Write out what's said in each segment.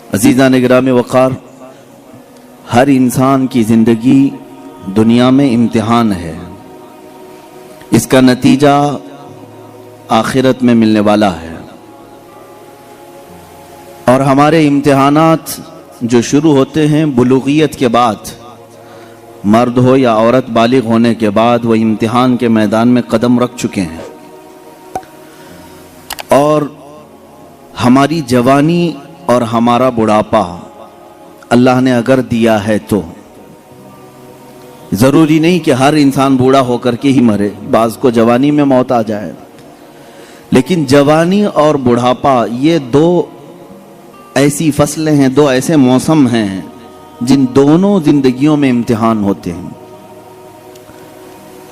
عزیزان گرامی وقار، ہر انسان کی زندگی دنیا میں امتحان ہے۔ اس کا نتیجہ آخرت میں ملنے والا ہے، اور ہمارے امتحانات جو شروع ہوتے ہیں بلوغیت کے بعد، مرد ہو یا عورت بالغ ہونے کے بعد وہ امتحان کے میدان میں قدم رکھ چکے ہیں، اور ہماری جوانی اور ہمارا بڑھاپا اللہ نے اگر دیا ہے تو ضروری نہیں کہ ہر انسان بوڑھا ہو کر کے ہی مرے، بعض کو جوانی میں موت آ جائے، لیکن جوانی اور بڑھاپا یہ دو ایسی فصلیں ہیں، دو ایسے موسم ہیں جن دونوں زندگیوں میں امتحان ہوتے ہیں،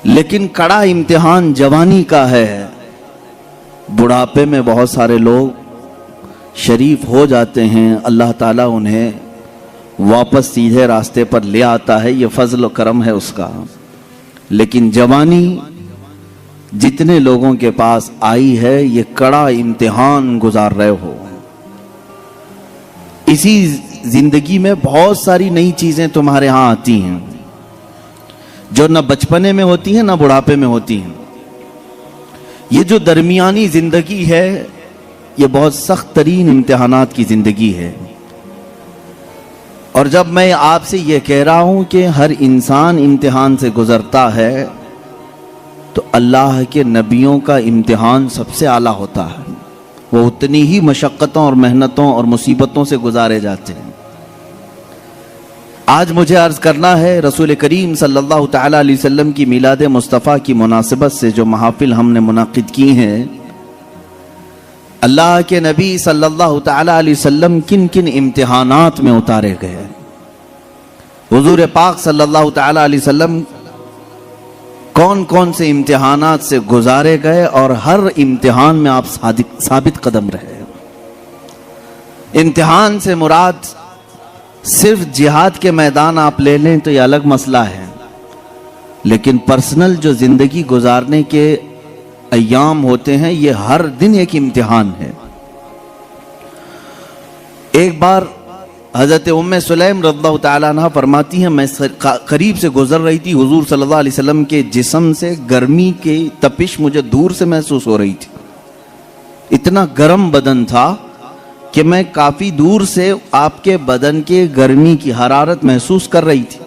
لیکن کڑا امتحان جوانی کا ہے۔ بڑھاپے میں بہت سارے لوگ شریف ہو جاتے ہیں، اللہ تعالیٰ انہیں واپس سیدھے راستے پر لے آتا ہے، یہ فضل و کرم ہے اس کا۔ لیکن جوانی جتنے لوگوں کے پاس آئی ہے یہ کڑا امتحان گزار رہے ہو۔ اسی زندگی میں بہت ساری نئی چیزیں تمہارے ہاں آتی ہیں جو نہ بچپنے میں ہوتی ہیں نہ بڑھاپے میں ہوتی ہیں۔ یہ جو درمیانی زندگی ہے یہ بہت سخت ترین امتحانات کی زندگی ہے، اور جب میں آپ سے یہ کہہ رہا ہوں کہ ہر انسان امتحان سے گزرتا ہے تو اللہ کے نبیوں کا امتحان سب سے اعلیٰ ہوتا ہے، وہ اتنی ہی مشقتوں اور محنتوں اور مصیبتوں سے گزارے جاتے ہیں۔ آج مجھے عرض کرنا ہے، رسول کریم صلی اللہ تعالیٰ علیہ وسلم کی میلاد مصطفیٰ کی مناسبت سے جو محافل ہم نے منعقد کی ہیں، اللہ کے نبی صلی اللہ تعالیٰ علیہ وسلم کن کن امتحانات میں اتارے گئے، حضور پاک صلی اللہ تعالیٰ علیہ وسلم کون کون سے امتحانات سے گزارے گئے، اور ہر امتحان میں آپ ثابت قدم رہے۔ امتحان سے مراد صرف جہاد کے میدان آپ لے لیں تو یہ الگ مسئلہ ہے، لیکن پرسنل جو زندگی گزارنے کے ایام ہوتے ہیں یہ ہر دن ایک امتحان ہے۔ ایک بار حضرت ام سلیم رضی اللہ تعالیٰ عنہ فرماتی ہیں، میں قریب سے گزر رہی تھی، حضور صلی اللہ علیہ وسلم کے جسم سے گرمی کی تپش مجھے دور سے محسوس ہو رہی تھی، اتنا گرم بدن تھا کہ میں کافی دور سے آپ کے بدن کے گرمی کی حرارت محسوس کر رہی تھی۔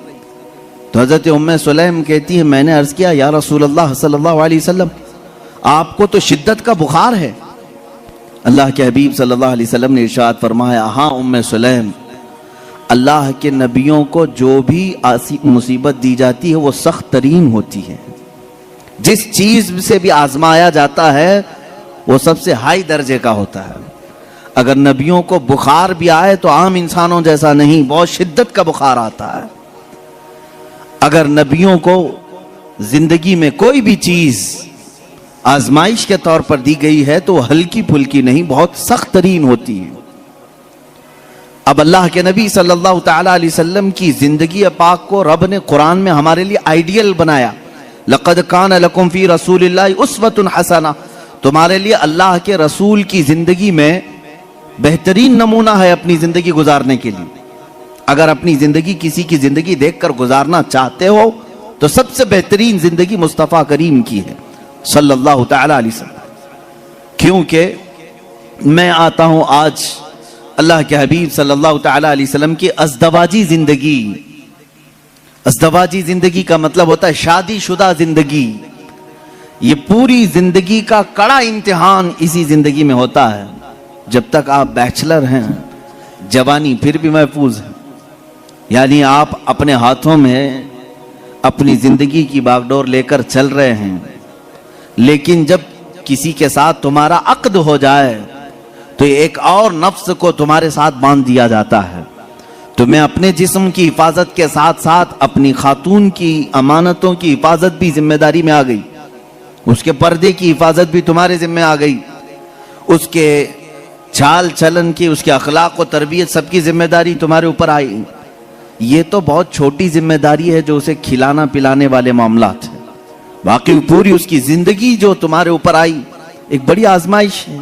تو حضرت ام سلیم کہتی ہے، میں نے عرض کیا یا رسول اللہ صلی اللہ علیہ وسلم، آپ کو تو شدت کا بخار ہے۔ اللہ کے حبیب صلی اللہ علیہ وسلم نے ارشاد فرمایا، ہاں ام سلیم، اللہ کے نبیوں کو جو بھی مصیبت دی جاتی ہے وہ سخت ترین ہوتی ہے، جس چیز سے بھی آزمایا جاتا ہے وہ سب سے ہائی درجے کا ہوتا ہے۔ اگر نبیوں کو بخار بھی آئے تو عام انسانوں جیسا نہیں، بہت شدت کا بخار آتا ہے۔ اگر نبیوں کو زندگی میں کوئی بھی چیز آزمائش کے طور پر دی گئی ہے تو وہ ہلکی پھلکی نہیں، بہت سخت ترین ہوتی ہے۔ اب اللہ کے نبی صلی اللہ تعالیٰ علیہ وسلم کی زندگی پاک کو رب نے قرآن میں ہمارے لیے آئیڈیل بنایا، لَقَدْ كَانَ لَكُمْ فِي رَسُولِ اللَّهِ أُسْوَةٌ حَسَنَةٌ، تمہارے لیے اللہ کے رسول کی زندگی میں بہترین نمونہ ہے اپنی زندگی گزارنے کے لیے۔ اگر اپنی زندگی کسی کی زندگی دیکھ کر گزارنا چاہتے ہو تو سب سے بہترین زندگی مصطفیٰ کریم کی ہے صلی اللہ تعالیٰ علیہ وسلم، کیونکہ میں آتا ہوں آج اللہ کے حبیب صلی اللہ تعالیٰ علیہ وسلم کی ازدواجی زندگی۔ ازدواجی زندگی کا مطلب ہوتا ہے شادی شدہ زندگی۔ یہ پوری زندگی کا کڑا امتحان اسی زندگی میں ہوتا ہے۔ جب تک آپ بیچلر ہیں جوانی پھر بھی محفوظ ہے، یعنی آپ اپنے ہاتھوں میں اپنی زندگی کی باغ ڈور لے کر چل رہے ہیں، لیکن جب کسی کے ساتھ تمہارا عقد ہو جائے تو ایک اور نفس کو تمہارے ساتھ باندھ دیا جاتا ہے۔ تمہیں اپنے جسم کی حفاظت کے ساتھ ساتھ اپنی خاتون کی امانتوں کی حفاظت بھی ذمہ داری میں آ گئی، اس کے پردے کی حفاظت بھی تمہارے ذمہ آ گئی، اس کے چال چلن کی، اس کے اخلاق و تربیت سب کی ذمہ داری تمہارے اوپر آئی۔ یہ تو بہت چھوٹی ذمہ داری ہے جو اسے کھلانا پلانے والے معاملات ہیں، باقی پوری اس کی زندگی جو تمہارے اوپر آئی ایک بڑی آزمائش ہے۔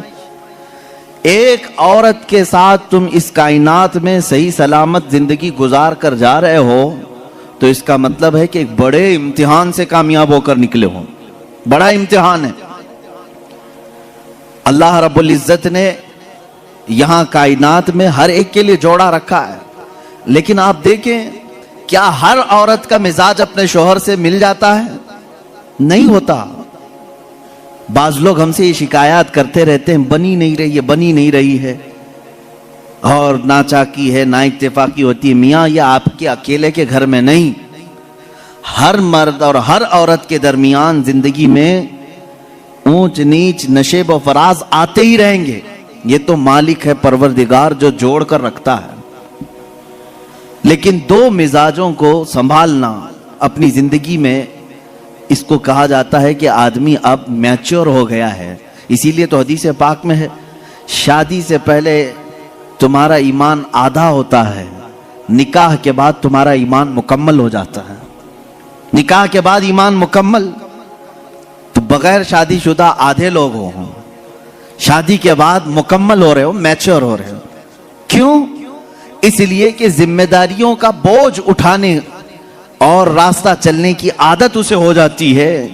ایک عورت کے ساتھ تم اس کائنات میں صحیح سلامت زندگی گزار کر جا رہے ہو تو اس کا مطلب ہے کہ ایک بڑے امتحان سے کامیاب ہو کر نکلے ہو. بڑا امتحان ہے. اللہ رب العزت نے یہاں کائنات میں ہر ایک کے لیے جوڑا رکھا ہے، لیکن آپ دیکھیں کیا ہر عورت کا مزاج اپنے شوہر سے مل جاتا ہے؟ نہیں ہوتا. بعض لوگ ہم سے یہ شکایات کرتے رہتے ہیں بنی نہیں رہی ہے اور ناچاکی ہے، نا اتفاقی ہوتی ہے. میاں یہ آپ کے اکیلے کے گھر میں نہیں، ہر مرد اور ہر عورت کے درمیان زندگی میں اونچ نیچ نشیب و فراز آتے ہی رہیں گے. یہ تو مالک ہے پروردگار جو جوڑ کر رکھتا ہے. لیکن دو مزاجوں کو سنبھالنا اپنی زندگی میں، اس کو کہا جاتا ہے کہ آدمی اب میچور ہو گیا ہے. اسی لیے تو حدیث پاک میں ہے شادی سے پہلے تمہارا ایمان آدھا ہوتا ہے، نکاح کے بعد تمہارا ایمان مکمل ہو جاتا ہے. نکاح کے بعد ایمان مکمل. تو بغیر شادی شدہ آدھے لوگ ہو، شادی کے بعد مکمل ہو رہے ہو، میچور ہو رہے ہو. کیوں؟ اس لیے کہ ذمہ داریوں کا بوجھ اٹھانے اور راستہ چلنے کی عادت اسے ہو جاتی ہے.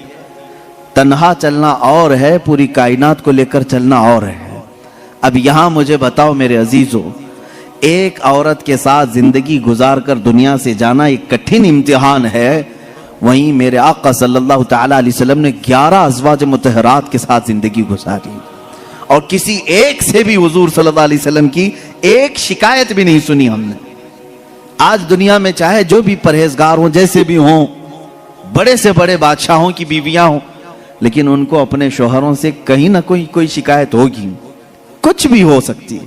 تنہا چلنا اور ہے، پوری کائنات کو لے کر چلنا اور ہے. اب یہاں مجھے بتاؤ میرے عزیزو، ایک عورت کے ساتھ زندگی گزار کر دنیا سے جانا ایک کٹھن امتحان ہے. وہیں میرے آقا صلی اللہ تعالی علیہ وسلم نے 11 ازواج مطہرات کے ساتھ زندگی گزاری اور کسی ایک سے بھی حضور صلی اللہ علیہ وسلم کی ایک شکایت بھی نہیں سنی ہم نے. آج دنیا میں چاہے جو بھی پرہیزگار ہوں، جیسے بھی ہوں، بڑے سے بڑے بادشاہوں کی بیویاں ہوں، لیکن ان کو اپنے شوہروں سے کہیں نہ کوئی شکایت ہوگی. کچھ بھی ہو سکتی،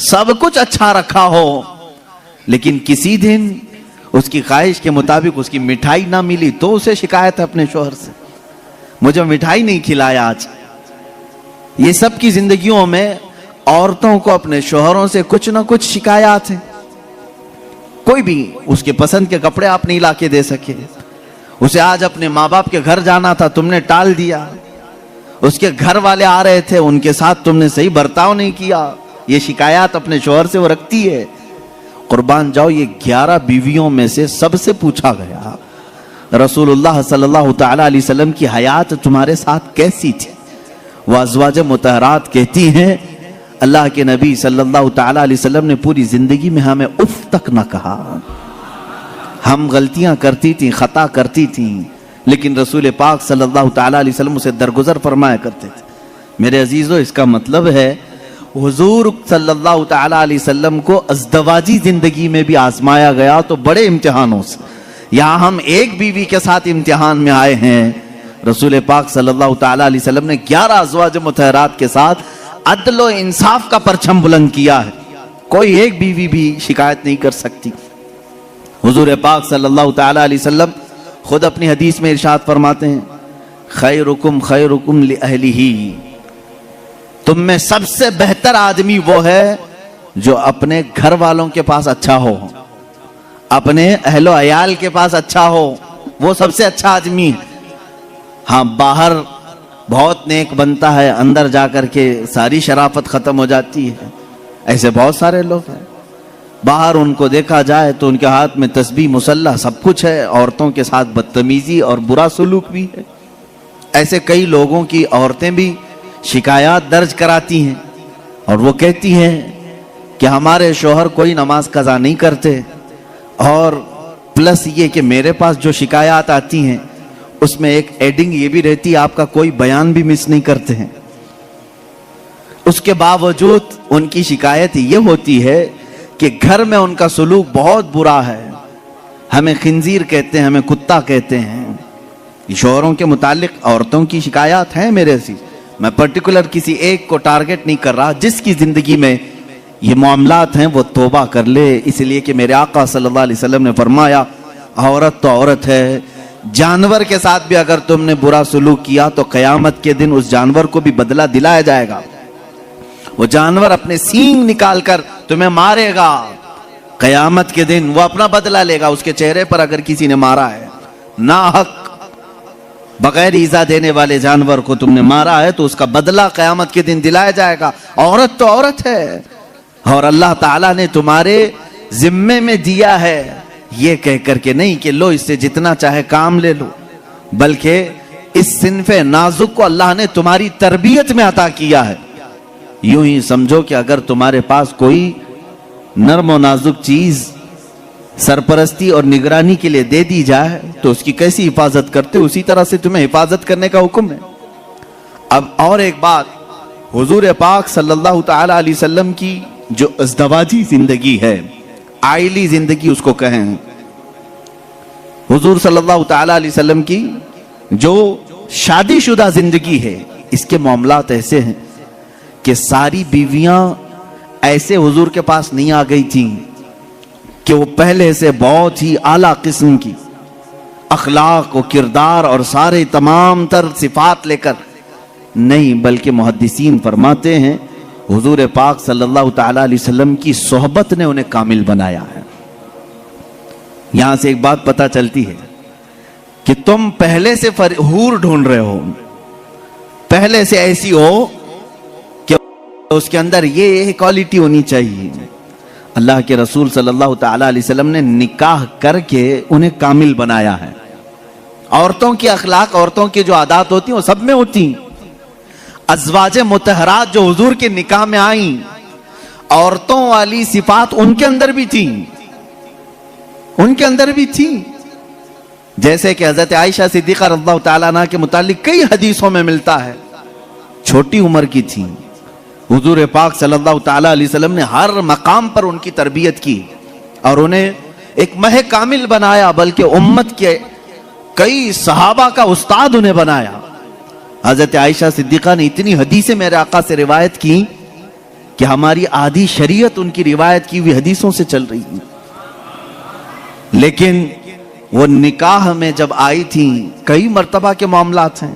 سب کچھ اچھا رکھا ہو، لیکن کسی دن اس کی خواہش کے مطابق اس کی مٹھائی نہ ملی تو اسے شکایت ہے اپنے شوہر سے، مجھے مٹھائی نہیں کھلایا آج. یہ سب کی زندگیوں میں عورتوں کو اپنے شوہروں سے کچھ نہ کچھ شکایات ہیں. کوئی بھی اس کے پسند کے کپڑے آپ نہیں لا کے دے سکے، اسے آج اپنے ماں باپ کے گھر جانا تھا تم نے ٹال دیا، اس کے گھر والے آ رہے تھے ان کے ساتھ تم نے صحیح برتاؤ نہیں کیا. یہ شکایات اپنے شوہر سے وہ رکھتی ہے. قربان جاؤ، یہ 11 بیویوں میں سے سب سے پوچھا گیا رسول اللہ صلی اللہ تعالی علیہ وسلم کی حیات تمہارے ساتھ کیسی تھی؟ وہ ازواج مطہرات کہتی ہیں اللہ کے نبی صلی اللہ تعالی علیہ وسلم نے پوری زندگی میں ہمیں اف تک نہ کہا. ہم غلطیاں کرتی تھیں، خطا کرتی تھیں، لیکن رسول پاک صلی اللہ تعالی علیہ وسلم اسے درگزر فرمایا کرتے تھے. میرے عزیزو، اس کا مطلب ہے حضور صلی اللہ تعالی علیہ وسلم کو ازدواجی زندگی میں بھی آزمایا گیا تو بڑے امتحانوں سے. یہاں ہم ایک بیوی کے ساتھ امتحان میں آئے ہیں، رسول پاک صلی اللہ تعالی علیہ وسلم نے 11 ازواج مطہرات کے ساتھ عدل و انصاف کا پرچم بلند کیا ہے. کوئی ایک بیوی بھی شکایت نہیں کر سکتی. حضور پاک صلی اللہ تعالی علیہ وسلم خود اپنی حدیث میں ارشاد فرماتے ہیں خیرکم خیرکم لأہلہ، تم میں سب سے بہتر آدمی وہ ہے جو اپنے گھر والوں کے پاس اچھا ہو، اپنے اہل و عیال کے پاس اچھا ہو، وہ سب سے اچھا آدمی ہے. ہاں باہر بہت نیک بنتا ہے، اندر جا کر کے ساری شرافت ختم ہو جاتی ہے. ایسے بہت سارے لوگ ہیں، باہر ان کو دیکھا جائے تو ان کے ہاتھ میں تسبیح مسلح سب کچھ ہے، عورتوں کے ساتھ بدتمیزی اور برا سلوک بھی ہے. ایسے کئی لوگوں کی عورتیں بھی شکایات درج کراتی ہیں اور وہ کہتی ہیں کہ ہمارے شوہر کوئی نماز قضا نہیں کرتے، اور پلس یہ کہ میرے پاس جو شکایات آتی ہیں اس میں ایک ایڈنگ یہ بھی رہتی ہے آپ کا کوئی بیان بھی مس نہیں کرتے ہیں. اس کے باوجود ان کی شکایت یہ ہوتی ہے کہ گھر میں ان کا سلوک بہت برا ہے، ہمیں خنزیر کہتے ہیں، ہمیں کتا کہتے ہیں. شوہروں کے متعلق عورتوں کی شکایات ہیں میرے سی. میں پرٹیکولر کسی ایک کو ٹارگٹ نہیں کر رہا، جس کی زندگی میں یہ معاملات ہیں وہ توبہ کر لے. اس لیے کہ میرے آقا صلی اللہ علیہ وسلم نے فرمایا عورت تو عورت ہے، جانور کے ساتھ بھی اگر تم نے برا سلوک کیا تو قیامت کے دن اس جانور کو بھی بدلہ دلایا جائے گا. وہ جانور اپنے سینگ نکال کر تمہیں مارے گا، قیامت کے دن وہ اپنا بدلہ لے گا. اس کے چہرے پر اگر کسی نے مارا ہے ناحق بغیر ایذا دینے والے جانور کو تم نے مارا ہے تو اس کا بدلہ قیامت کے دن دلایا جائے گا. عورت تو عورت ہے اور اللہ تعالیٰ نے تمہارے ذمے میں دیا ہے یہ کہہ کر کے نہیں کہ لو اس سے جتنا چاہے کام لے لو، بلکہ اس صنف نازک کو اللہ نے تمہاری تربیت میں عطا کیا ہے. یوں ہی سمجھو کہ اگر تمہارے پاس کوئی نرم و نازک چیز سرپرستی اور نگرانی کے لیے دے دی جائے تو اس کی کیسی حفاظت کرتے، اسی طرح سے تمہیں حفاظت کرنے کا حکم ہے. اب اور ایک بات، حضور پاک صلی اللہ تعالی علیہ وسلم کی جو ازدواجی زندگی ہے، عائلی زندگی اس کو کہیں، حضور صلی اللہ تعالی علیہ وسلم کی جو شادی شدہ زندگی ہے، اس کے معاملات ایسے ہیں کہ ساری بیویاں ایسے حضور کے پاس نہیں آ گئی تھیں کہ وہ پہلے سے بہت ہی اعلیٰ قسم کی اخلاق و کردار اور سارے تمام تر صفات لے کر نہیں، بلکہ محدثین فرماتے ہیں حضور پاک صلی اللہ تعالی علیہ وسلم کی صحبت نے انہیں کامل بنایا ہے. یہاں سے ایک بات پتہ چلتی ہے کہ تم پہلے سے حور ڈھونڈ رہے ہو، پہلے سے ایسی ہو کہ اس کے اندر یہ کوالٹی ہونی چاہیے. اللہ کے رسول صلی اللہ تعالی علیہ وسلم نے نکاح کر کے انہیں کامل بنایا ہے. عورتوں کی اخلاق، عورتوں کی جو عادات ہوتی ہیں وہ سب میں ہوتی ہیں. ازواج مطہرات جو حضور کے نکاح میں آئیں، عورتوں والی صفات ان کے اندر بھی تھیں، ان کے اندر بھی تھیں. جیسے کہ حضرت عائشہ صدیقہ رضی اللہ تعالیٰ عنہ کے متعلق کئی حدیثوں میں ملتا ہے، چھوٹی عمر کی تھیں. حضور پاک صلی اللہ تعالیٰ علیہ وسلم نے ہر مقام پر ان کی تربیت کی اور انہیں ایک مہ کامل بنایا، بلکہ امت کے کئی صحابہ کا استاد انہیں بنایا. حضرت عائشہ صدیقہ نے اتنی حدیثیں میرے آقا سے روایت کی کہ ہماری آدھی شریعت ان کی روایت کی ہوئی حدیثوں سے چل رہی ہے. لیکن وہ نکاح میں جب آئی تھیں، کئی مرتبہ کے معاملات ہیں.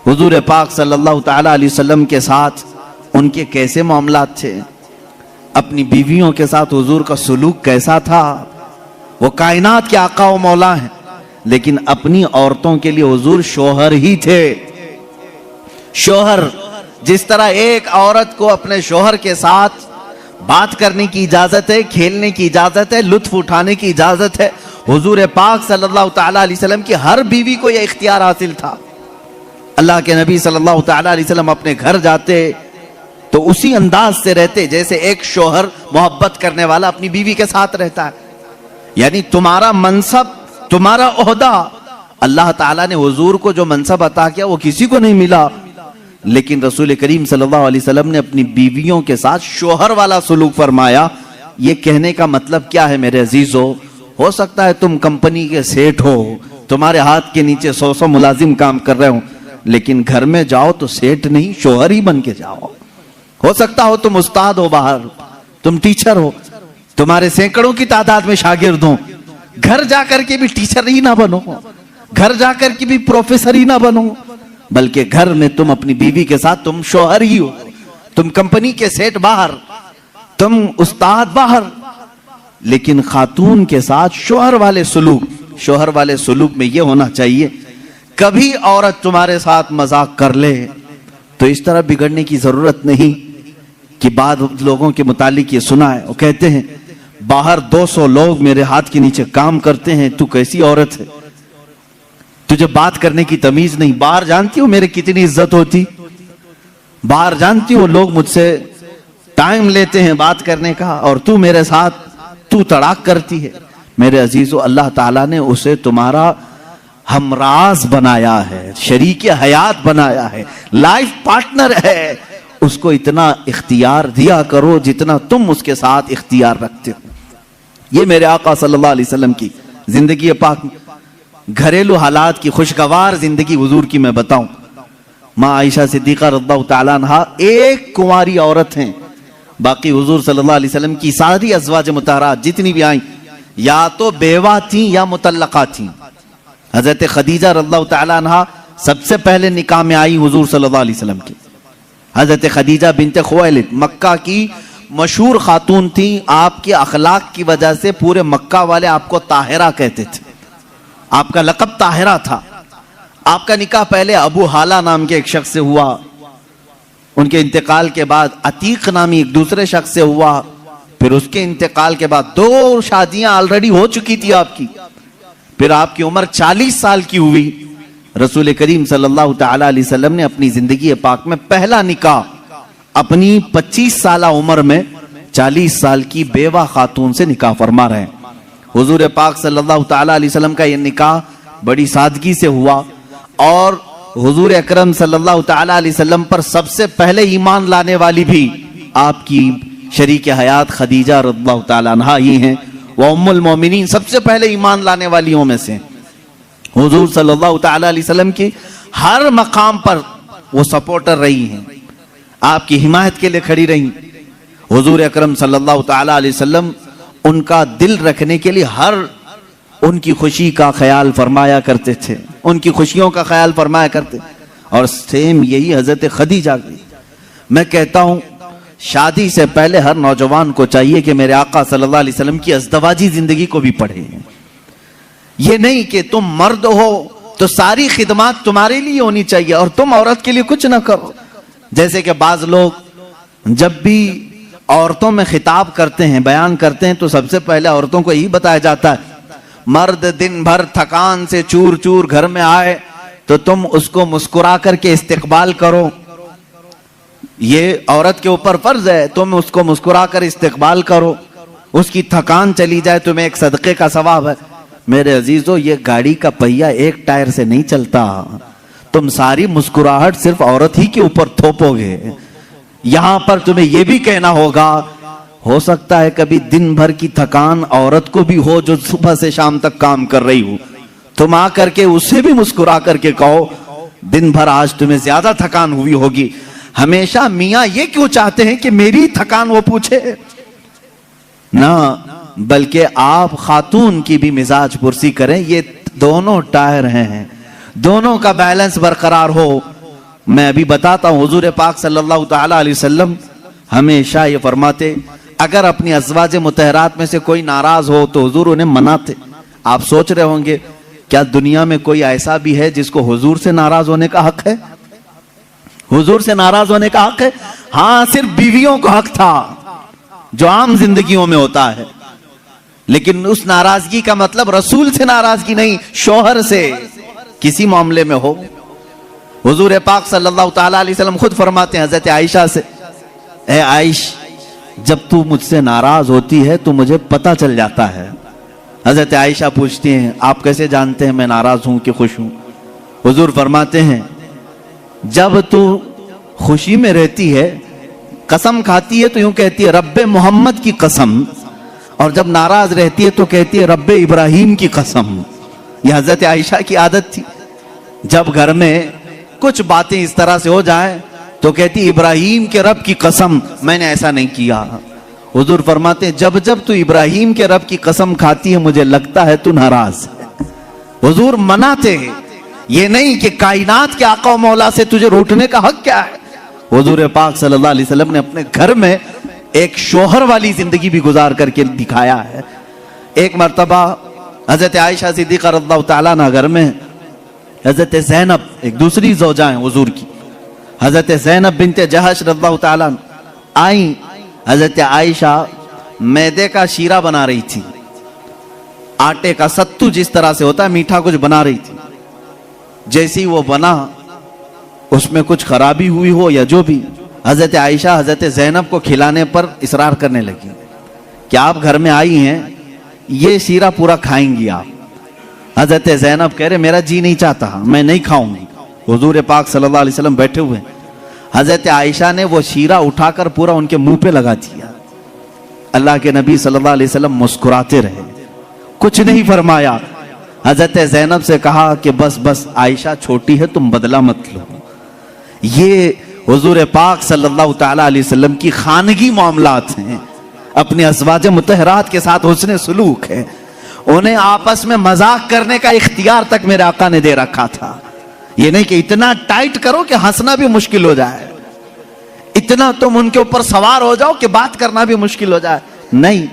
حضور پاک صلی اللہ تعالیٰ علیہ وسلم کے ساتھ ان کے کیسے معاملات تھے، اپنی بیویوں کے ساتھ حضور کا سلوک کیسا تھا. وہ کائنات کے آقا و مولا ہیں، لیکن اپنی عورتوں کے لیے حضور شوہر ہی تھے. شوہر، جس طرح ایک عورت کو اپنے شوہر کے ساتھ بات کرنے کی اجازت ہے، کھیلنے کی اجازت ہے، لطف اٹھانے کی اجازت ہے، حضور پاک صلی اللہ تعالیٰ علیہ وسلم کی ہر بیوی کو یہ اختیار حاصل تھا. اللہ کے نبی صلی اللہ تعالیٰ علیہ وسلم اپنے گھر جاتے تو اسی انداز سے رہتے جیسے ایک شوہر محبت کرنے والا اپنی بیوی کے ساتھ رہتا ہے. یعنی تمہارا منصب، تمہارا عہدہ، اللہ تعالیٰ نے حضور کو جو منصب عطا کیا وہ کسی کو نہیں ملا، لیکن رسول کریم صلی اللہ علیہ وسلم نے اپنی بیویوں کے ساتھ شوہر والا سلوک فرمایا. یہ کہنے کا مطلب کیا ہے میرے عزیزو؟ ہو سکتا ہے تم کمپنی کے سیٹ ہو، تمہارے ہاتھ کے نیچے 100 ملازم کام کر رہے ہوں، لیکن گھر میں جاؤ تو سیٹ نہیں، شوہر ہی بن کے جاؤ. ہو سکتا ہو تم استاد ہو باہر، تم ٹیچر ہو، تمہارے سینکڑوں کی تعداد میں شاگرد ہوں، گھر جا کر کے بھی ٹیچر ہی نہ بنو، گھر جا کر کے بھی پروفیسر ہی نہ بنو، بلکہ گھر میں تم اپنی بیوی کے ساتھ تم شوہر ہی ہو. تم کمپنی کے سیٹ باہر، تم استاد باہر، لیکن خاتون کے ساتھ شوہر والے سلوک میں یہ ہونا چاہیے. کبھی عورت تمہارے ساتھ مذاق کر لے تو اس طرح بگڑنے کی ضرورت نہیں کہ بعض لوگوں کے متعلق یہ سنا ہے، وہ کہتے ہیں باہر 200 لوگ میرے ہاتھ کے نیچے کام کرتے ہیں، تو کیسی عورت ہے، تجھے بات کرنے کی تمیز نہیں. باہر جانتی ہو میرے کتنی عزت ہوتی، باہر جانتی ہو لوگ مجھ سے ٹائم لیتے ہیں بات کرنے کا، اور تو میرے ساتھ تو تڑاک کرتی ہے. میرے عزیزو، اللہ تعالیٰ نے اسے تمہارا ہمراز بنایا ہے، شریک حیات بنایا ہے، لائف پارٹنر ہے. اس کو اتنا اختیار دیا کرو جتنا تم اس کے ساتھ اختیار رکھتے ہو. یہ میرے آقا صلی اللہ علیہ وسلم کی زندگی پاک، گھریلو حالات کی خوشگوار زندگی حضور کی میں بتاؤں. ماں عائشہ صدیقہ رضی اللہ تعالیٰ عنہ ایک کنواری عورت ہیں، باقی حضور صلی اللہ علیہ وسلم کی ساری ازواج مطہرات جتنی بھی آئیں یا تو بیوہ تھیں یا مطلقہ تھیں. حضرت خدیجہ رضی اللہ تعالیٰ عنہ سب سے پہلے نکاح میں آئی حضور صلی اللہ علیہ وسلم کی. حضرت خدیجہ بنت خویلد مکہ کی مشہور خاتون تھیں، آپ کے اخلاق کی وجہ سے پورے مکہ والے آپ کو طاہرہ کہتے تھے، آپ کا لقب طاہرہ تھا. آپ کا نکاح پہلے ابو حالہ نام کے ایک شخص سے ہوا، ان کے انتقال کے بعد عتیق نامی ایک دوسرے شخص سے ہوا، پھر اس کے انتقال کے بعد 2 شادیاں آلریڈی ہو چکی تھی آپ کی، پھر آپ کی عمر 40 سال کی ہوئی۔ رسول کریم صلی اللہ تعالی علیہ وسلم نے اپنی زندگی پاک میں پہلا نکاح اپنی 25 سالہ عمر میں 40 سال کی بیوہ خاتون سے نکاح فرما رہے ہیں۔ حضور پاک صلی اللہ تعالی علیہ وسلم کا یہ نکاح بڑی سادگی سے ہوا، اور حضور اکرم صلی اللہ تعالی علیہ وسلم پر سب سے پہلے ایمان لانے والی بھی آپ کی شریک حیات خدیجہ رضی اللہ تعالی عنہا ہی ہیں، وہ ام المومنین سب سے پہلے ایمان لانے والیوں میں سے۔ حضور صلی اللہ تعالی علیہ وسلم کی ہر مقام پر وہ سپورٹر رہی ہیں، آپ کی حمایت کے لیے کھڑی رہی۔ حضور اکرم صلی اللہ تعالی علیہ وسلم ان کا دل رکھنے کے لیے ہر ان کی خوشی کا خیال فرمایا کرتے تھے، ان کی خوشیوں کا خیال فرمایا کرتے، اور سیم یہی حضرت خدیجہ کی۔ میں کہتا ہوں شادی سے پہلے ہر نوجوان کو چاہیے کہ میرے آقا صلی اللہ علیہ وسلم کی ازدواجی زندگی کو بھی پڑھے۔ یہ نہیں کہ تم مرد ہو تو ساری خدمات تمہارے لیے ہونی چاہیے اور تم عورت کے لیے کچھ نہ کرو۔ جیسے کہ بعض لوگ جب بھی عورتوں میں خطاب کرتے ہیں، بیان کرتے ہیں، تو سب سے پہلے عورتوں کو یہی بتایا جاتا ہے مرد دن بھر تھکان سے چور چور گھر میں آئے تو تم اس کو مسکرا کر کے استقبال کرو، یہ عورت کے اوپر فرض ہے، تم اس کو مسکرا کر استقبال کرو، اس کی تھکان چلی جائے تمہیں ایک صدقے کا ثواب ہے۔ میرے عزیزو، یہ گاڑی کا پہیہ ایک ٹائر سے نہیں چلتا، تم ساری مسکراہٹ صرف عورت ہی کے اوپر تھوپو گے۔ یہاں پر تمہیں یہ بھی کہنا ہوگا، ہو سکتا ہے کبھی دن بھر کی تھکان عورت کو بھی ہو جو صبح سے شام تک کام کر رہی ہو، تم آ کر کے اسے بھی مسکرا کر کے کہو دن بھر آج تمہیں زیادہ تھکان ہوئی ہوگی۔ ہمیشہ میاں یہ کیوں چاہتے ہیں کہ میری تھکان وہ پوچھے؟ نہ، بلکہ آپ خاتون کی بھی مزاج پرسی کریں، یہ دونوں ٹائر ہیں، دونوں کا بیلنس برقرار ہو۔ میں ابھی بتاتا ہوں، حضور پاک صلی اللہ تعالی علیہ وسلم ہمیشہ یہ فرماتے، اگر اپنی ازواج مطہرات میں سے کوئی ناراض ہو تو حضور انہیں مناتے۔ آپ سوچ رہے ہوں گے کیا دنیا میں کوئی ایسا بھی ہے جس کو حضور سے ناراض ہونے کا حق ہے؟ حضور سے ناراض ہونے کا حق ہے؟ ہاں، صرف بیویوں کو حق تھا جو عام زندگیوں میں ہوتا ہے، لیکن اس ناراضگی کا مطلب رسول سے ناراضگی نہیں، شوہر سے کسی معاملے میں ہو۔ حضور پاک صلی اللہ تعالی علیہ وسلم خود فرماتے ہیں حضرت عائشہ سے، اے عائش، جب تو مجھ سے ناراض ہوتی ہے تو مجھے پتہ چل جاتا ہے۔ حضرت عائشہ پوچھتی ہیں آپ کیسے جانتے ہیں میں ناراض ہوں کہ خوش ہوں؟ حضور فرماتے ہیں جب تو خوشی میں رہتی ہے قسم کھاتی ہے تو یوں کہتی ہے رب محمد کی قسم، اور جب ناراض رہتی ہے تو کہتی ہے رب ابراہیم کی قسم۔ یہ حضرت عائشہ کی عادت تھی، جب گھر میں کچھ باتیں اس طرح سے ہو جائیں تو کہتی ابراہیم کے رب کی قسم میں نے ایسا نہیں کیا۔ حضور فرماتے ہیں جب جب تو ابراہیم کے رب کی قسم کھاتی ہے مجھے لگتا ہے تو ناراض ہے۔ حضور مناتے ہیں، یہ نہیں کہ کائنات کے آقا و مولا سے تجھے روٹنے کا حق کیا ہے۔ حضور پاک صلی اللہ علیہ وسلم نے اپنے گھر میں ایک شوہر والی زندگی بھی گزار کر کے دکھایا ہے۔ ایک مرتبہ حضرت عائشہ صدیقہ رضی اللہ تعالیٰ عنہ گھر میں، حضرت زینب ایک دوسری زوجہ ہیں حضور کی، حضرت زینب بنت جہش رضی اللہ تعالیٰ عنہ آئیں۔ حضرت عائشہ میدے کا شیرہ بنا رہی تھی، آٹے کا ستو جس طرح سے ہوتا ہے میٹھا کچھ بنا رہی تھی۔ جیسی وہ بنا اس میں کچھ خرابی ہوئی ہو یا جو بھی، حضرت عائشہ حضرت زینب کو کھلانے پر اصرار کرنے لگی کہ آپ گھر میں آئی ہیں، یہ شیرہ پورا کھائیں گی آپ۔ حضرت زینب کہہ رہے میرا جی نہیں چاہتا، میں نہیں کھاؤں گی۔ حضور پاک صلی اللہ علیہ وسلم بیٹھے ہوئے، حضرت عائشہ نے وہ شیرہ اٹھا کر پورا ان کے منہ پہ لگا دیا۔ اللہ کے نبی صلی اللہ علیہ وسلم مسکراتے رہے، کچھ نہیں فرمایا۔ حضرت زینب سے کہا کہ بس بس عائشہ چھوٹی ہے، تم بدلہ مت لو۔ یہ حضور پاک صلی اللہ تعالی علیہ وسلم کی خانگی معاملات ہیں، اپنے ازواج مطہرات کے ساتھ حسن سلوک ہے۔ انہیں آپس میں مذاق کرنے کا اختیار تک میرے آقا نے دے رکھا تھا۔ یہ نہیں کہ اتنا ٹائٹ کرو کہ ہنسنا بھی مشکل ہو جائے، اتنا تم ان کے اوپر سوار ہو جاؤ کہ بات کرنا بھی مشکل ہو جائے، نہیں۔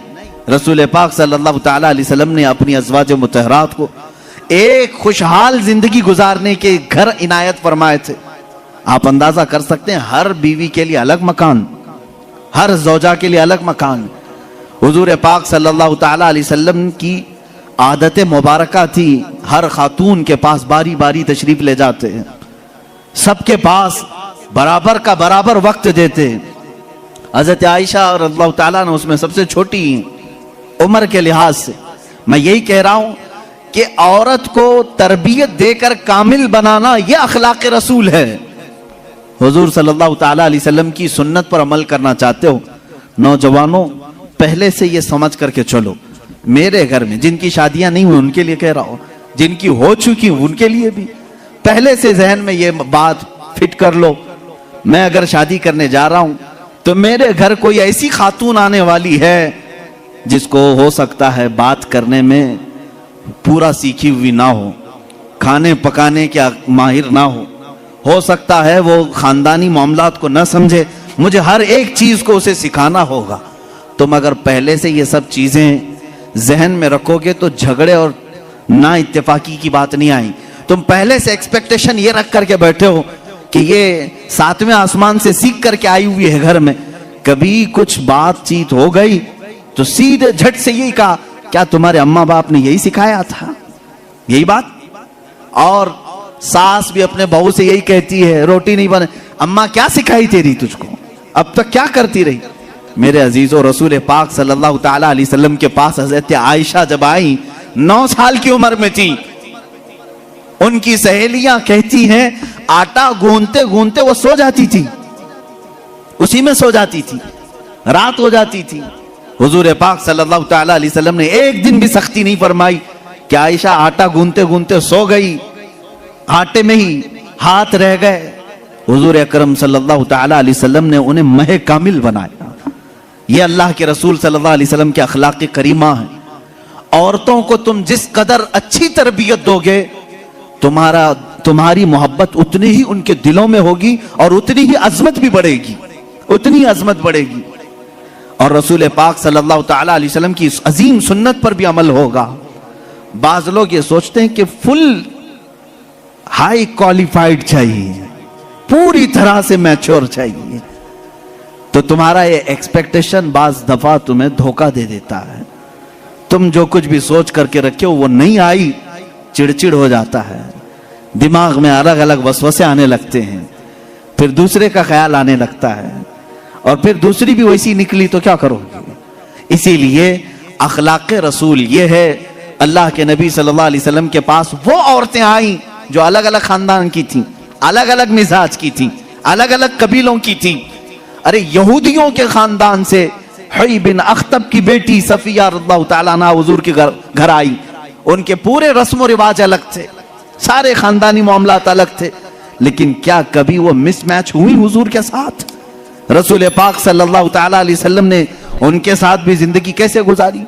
رسول پاک صلی اللہ تعالی علیہ وسلم نے اپنی ازواج مطہرات کو ایک خوشحال زندگی گزارنے کے گھر عنایت فرمائے تھے. آپ اندازہ کر سکتے ہیں ہر بیوی کے لیے الگ مکان, ہر زوجہ کے لیے الگ مکان. حضور پاک صلی اللہ تعالی علیہ وسلم کی عادت مبارکہ تھی, ہر خاتون کے پاس باری باری تشریف لے جاتے ہیں, سب کے پاس برابر کا برابر وقت دیتے. حضرت عائشہ رضی اللہ تعالیٰ نے اس میں سب سے چھوٹی عمر کے لحاظ سے. میں یہی کہہ رہا ہوں کہ عورت کو تربیت دے کر کامل بنانا یہ اخلاق رسول ہے. حضور صلی اللہ تعالیٰ علیہ وسلم کی سنت پر عمل کرنا چاہتے ہو, نوجوانوں پہلے سے یہ سمجھ کر کے چلو. میرے گھر میں جن کی شادیاں نہیں ہوئی ان کے لیے کہہ رہا ہوں, جن کی ہو چکی ان کے لیے بھی پہلے سے ذہن میں یہ بات فٹ کر لو. میں اگر شادی کرنے جا رہا ہوں تو میرے گھر کوئی ایسی خاتون آنے والی ہے جس کو ہو سکتا ہے بات کرنے میں پورا سیکھی ہوئی نہ ہو, کھانے پکانے کے ماہر نہ ہو سکتا ہے وہ خاندانی معاملات کو نہ سمجھے. مجھے ہر ایک چیز کو اسے سکھانا ہوگا. تم اگر پہلے سے یہ سب چیزیں ذہن میں رکھو گے تو جھگڑے اور نا اتفاقی کی بات نہیں آئی. تم پہلے سے ایکسپیکٹیشن یہ رکھ کر کے بیٹھے ہو کہ یہ 7ویں آسمان سے سیکھ کر کے آئی ہوئی ہے گھر میں, کبھی کچھ بات چیت ہو گئی تو سیدھے جھٹ سے یہی کہا کیا تمہارے اماں باپ نے یہی سکھایا تھا, یہی بات. اور ساس بھی اپنے بہو سے یہی کہتی ہے روٹی نہیں بنے, اماں کیا سکھائی تیری تجھ کو, اب تک کیا کرتی رہی. میرے عزیزو, رسول پاک صلی اللہ تعالی علیہ وسلم کے پاس حضرت عائشہ جب آئی 9 سال کی عمر میں تھی, ان کی سہیلیاں کہتی ہیں آٹا گوندتے گوندتے وہ سو جاتی تھی, اسی میں سو جاتی تھی, رات ہو جاتی تھی. حضور پاک صلی اللہ تعالی علیہ وسلم نے ایک دن بھی سختی نہیں فرمائی کہ عائشہ آٹا گوندتے گوندتے سو گئی, آٹے میں ہی ہاتھ رہ گئے. حضور اکرم صلی اللہ تعالی علیہ وسلم نے انہیں مہ کامل بنایا. یہ اللہ کے رسول صلی اللہ علیہ وسلم کے اخلاق کریمہ ہیں. عورتوں کو تم جس قدر اچھی تربیت دو گے تمہاری محبت اتنی ہی ان کے دلوں میں ہوگی اور اتنی ہی عظمت بھی بڑھے گی, اتنی عظمت بڑھے گی. اور رسول پاک صلی اللہ تعالی علیہ وسلم کی اس عظیم سنت پر بھی عمل ہوگا. بعض لوگ یہ سوچتے ہیں کہ فل ہائی کوالیفائڈ چاہیے, پوری طرح سے میچور چاہیے, تو تمہارا یہ ایکسپیکٹیشن بعض دفعہ تمہیں دھوکہ دے دیتا ہے. تم جو کچھ بھی سوچ کر کے رکھے ہو وہ نہیں آئی, چڑچڑ ہو جاتا ہے, دماغ میں الگ الگ وسوسے آنے لگتے ہیں, پھر دوسرے کا خیال آنے لگتا ہے, اور پھر دوسری بھی ویسی نکلی تو کیا کرو گے. اسی لیے اخلاق رسول یہ ہے. اللہ کے نبی صلی اللہ علیہ وسلم کے پاس وہ عورتیں آئیں جو الگ الگ خاندان کی تھیں, الگ الگ مزاج کی تھیں, الگ الگ قبیلوں کی تھیں. ارے یہودیوں کے خاندان سے حی بن اخطب کی بیٹی صفیہ رضی اللہ تعالیٰ عنہ حضور کے گھر آئی. ان کے پورے رسم و رواج الگ تھے, سارے خاندانی معاملات الگ تھے, لیکن کیا کبھی وہ مس میچ ہوئی حضور کے ساتھ؟ رسول پاک صلی اللہ تعالیٰ علیہ وسلم نے ان کے ساتھ بھی زندگی کیسے گزاری.